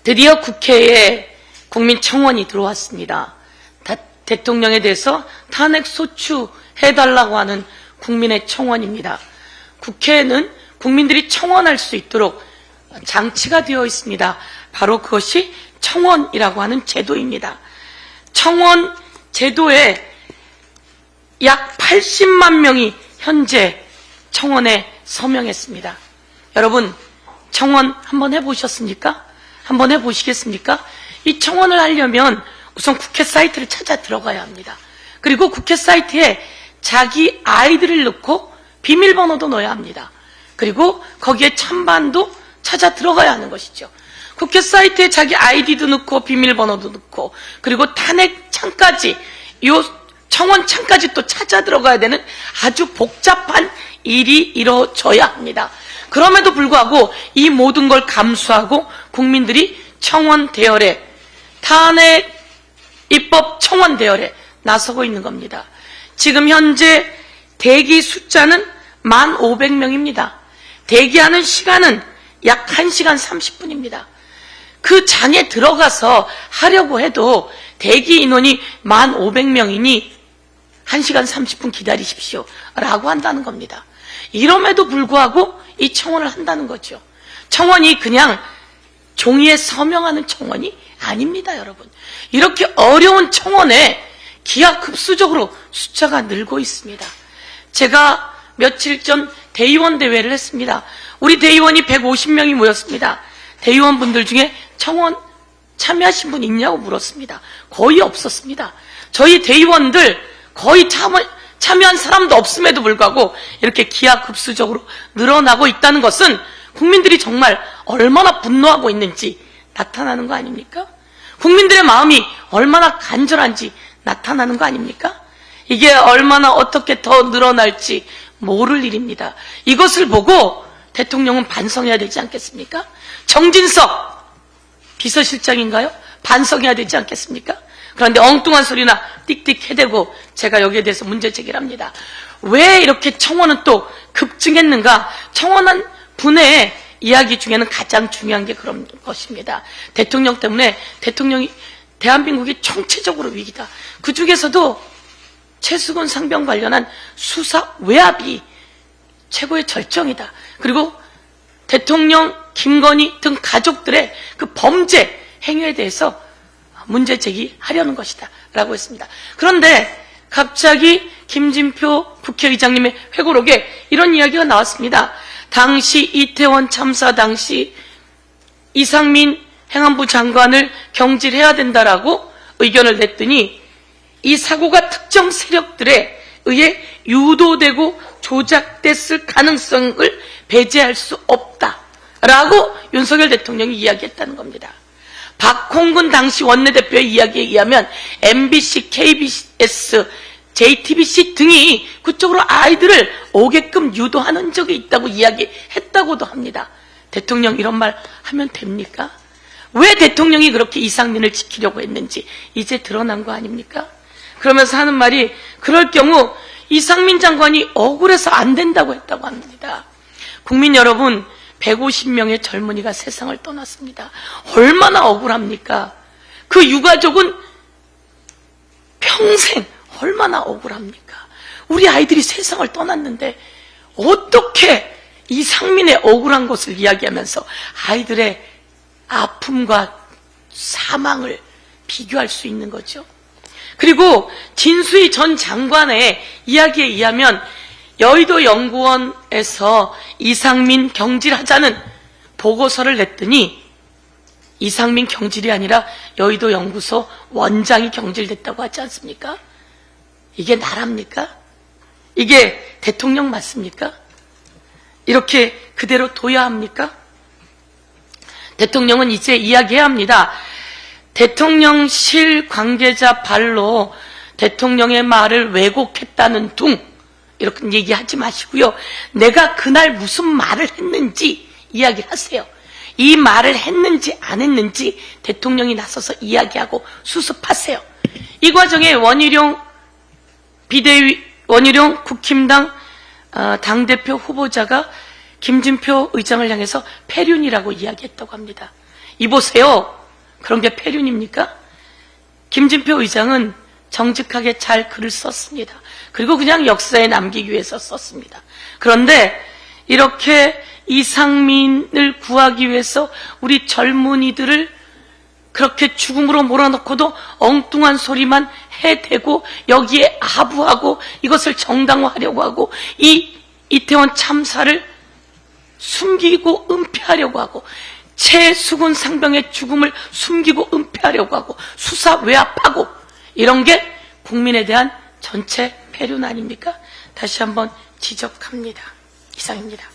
드디어 국회에 국민청원이 들어왔습니다. 대통령에 대해서 탄핵 소추해달라고 하는 국민의 청원입니다. 국회에는 국민들이 청원할 수 있도록 장치가 되어 있습니다. 바로 그것이 청원이라고 하는 제도입니다. 청원 제도에 약 80만 명이 현재 청원에 서명했습니다. 여러분, 청원 한번 해보셨습니까? 한번 해보시겠습니까? 이 청원을 하려면 우선 국회 사이트를 찾아 들어가야 합니다. 그리고 국회 사이트에 자기 아이디를 넣고 비밀번호도 넣어야 합니다. 그리고 거기에 찬반도 찾아 들어가야 하는 것이죠. 국회 사이트에 자기 아이디도 넣고 비밀번호도 넣고 그리고 탄핵 창까지, 요 청원 창까지 또 찾아 들어가야 되는 아주 복잡한 일이 이루어져야 합니다. 그럼에도 불구하고 이 모든 걸 감수하고 국민들이 청원 대열에, 탄핵 입법 청원 대열에 나서고 있는 겁니다. 지금 현재 대기 숫자는 1,500명입니다. 대기하는 시간은 약 1시간 30분입니다. 그 장에 들어가서 하려고 해도 대기 인원이 1,500명이니 1시간 30분 기다리십시오 라고 한다는 겁니다. 이럼에도 불구하고 이 청원을 한다는 거죠. 청원이 그냥 종이에 서명하는 청원이 아닙니다, 여러분. 이렇게 어려운 청원에 기하급수적으로 숫자가 늘고 있습니다. 제가 며칠 전 대의원 대회를 했습니다. 우리 대의원이 150명이 모였습니다. 대의원분들 중에 청원 참여하신 분 있냐고 물었습니다. 거의 없었습니다. 저희 대의원들 거의 참여한 사람도 없음에도 불구하고 이렇게 기하급수적으로 늘어나고 있다는 것은 국민들이 정말 얼마나 분노하고 있는지 나타나는 거 아닙니까? 국민들의 마음이 얼마나 간절한지 나타나는 거 아닙니까? 이게 얼마나 어떻게 더 늘어날지 모를 일입니다. 이것을 보고 대통령은 반성해야 되지 않겠습니까? 정진석 비서실장인가요? 반성해야 되지 않겠습니까? 그런데 엉뚱한 소리나 띡띡 해대고 제가 여기에 대해서 문제 제기를 합니다. 왜 이렇게 청원은 또 급증했는가? 청원한 분의 이야기 중에는 가장 중요한 게 그런 것입니다. 대통령 때문에 대한민국이 총체적으로 위기다. 그 중에서도 최수근 상병 관련한 수사 외압이 최고의 절정이다. 그리고 대통령 김건희 등 가족들의 그 범죄 행위에 대해서 문제 제기하려는 것이다 라고 했습니다. 그런데 갑자기 김진표 국회의장님의 회고록에 이런 이야기가 나왔습니다. 당시 이태원 참사 당시 이상민 행안부 장관을 경질해야 된다라고 의견을 냈더니 이 사고가 특정 세력들에 의해 유도되고 조작됐을 가능성을 배제할 수 없다라고 윤석열 대통령이 이야기했다는 겁니다. 박홍근 당시 원내대표의 이야기에 의하면 MBC, KBS, JTBC 등이 그쪽으로 아이들을 오게끔 유도하는 적이 있다고 이야기했다고도 합니다. 대통령 이런 말 하면 됩니까? 왜 대통령이 그렇게 이상민을 지키려고 했는지 이제 드러난 거 아닙니까? 그러면서 하는 말이 그럴 경우 이상민 장관이 억울해서 안 된다고 했다고 합니다. 국민 여러분, 150명의 젊은이가 세상을 떠났습니다. 얼마나 억울합니까? 그 유가족은 평생 얼마나 억울합니까? 우리 아이들이 세상을 떠났는데 어떻게 이상민의 억울한 것을 이야기하면서 아이들의 아픔과 사망을 비교할 수 있는 거죠? 그리고 진수희 전 장관의 이야기에 의하면 여의도 연구원에서 이상민 경질하자는 보고서를 냈더니 이상민 경질이 아니라 여의도 연구소 원장이 경질됐다고 하지 않습니까? 이게 나랍니까? 이게 대통령 맞습니까? 이렇게 그대로 둬야 합니까? 대통령은 이제 이야기해야 합니다. 대통령실 관계자 발로 대통령의 말을 왜곡했다는 둥 이렇게 얘기하지 마시고요. 내가 그날 무슨 말을 했는지 이야기하세요. 이 말을 했는지 안 했는지 대통령이 나서서 이야기하고 수습하세요. 이 과정에 원희룡 국힘당 당대표 후보자가 김진표 의장을 향해서 폐륜이라고 이야기했다고 합니다. 이보세요. 그런 게 폐륜입니까? 김진표 의장은 정직하게 잘 글을 썼습니다. 그리고 그냥 역사에 남기기 위해서 썼습니다. 그런데 이렇게 이상민을 구하기 위해서 우리 젊은이들을 그렇게 죽음으로 몰아넣고도 엉뚱한 소리만 해대고 여기에 아부하고 이것을 정당화하려고 하고 이 이태원 참사를 숨기고 은폐하려고 하고 최수근 상병의 죽음을 숨기고 은폐하려고 하고 수사 외압하고 이런 게 국민에 대한 전체 폐륜 아닙니까? 다시 한번 지적합니다. 이상입니다.